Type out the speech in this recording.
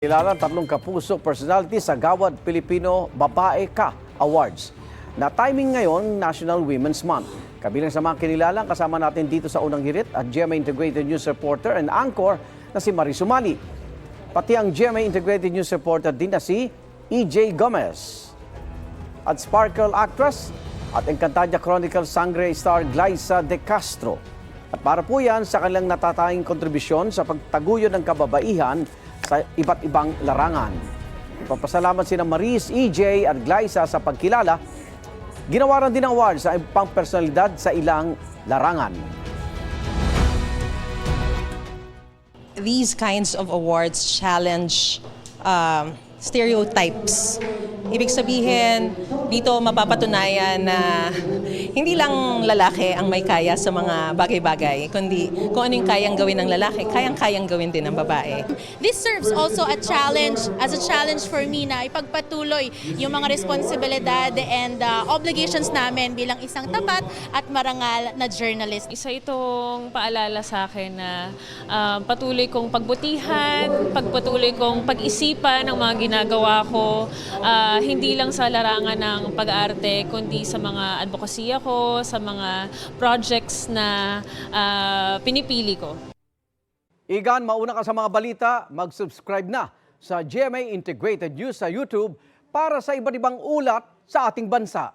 Kilala ang tatlong kapuso personality sa Gawad Pilipino Babae Ka Awards. Na timing ngayon, National Women's Month. Kabilang sa mga kinilalang kasama natin dito sa unang hirit at GMA Integrated News Reporter and Anchor na si Marie Sumali. Pati ang GMA Integrated News Reporter din na si EJ Gomez. At Sparkle actress at Encantadia Chronicle Sangre star Glyza De Castro. At para po yan sa kanilang natatanging kontribusyon sa pagtaguyod ng kababaihan sa iba't ibang larangan. Papasalamat sina Maris, EJ at Glyza sa pagkilala. Ginawaran din ang awards sa ibang personalidad sa ilang larangan. These kinds of awards challenge stereotypes. Ibig sabihin, dito mapapatunayan na hindi lang lalaki ang may kaya sa mga bagay-bagay, kundi kung ano yung kayang gawin ng lalaki, kayang-kayang gawin din ng babae. This serves also a challenge for me na ipagpatuloy yung mga responsibilidad and obligations namin bilang isang tapat at marangal na journalist. Isa itong paalala sa akin na patuloy kong pagbutihan, patuloy kong pag-isipan ng mga ginagawa ko, hindi lang sa larangan ng pag-aarte, kundi sa mga advokasya ko, sa mga projects na pinipili ko. Igan, mauna ka sa mga balita, mag-subscribe na sa GMA Integrated News sa YouTube para sa iba't ibang ulat sa ating bansa.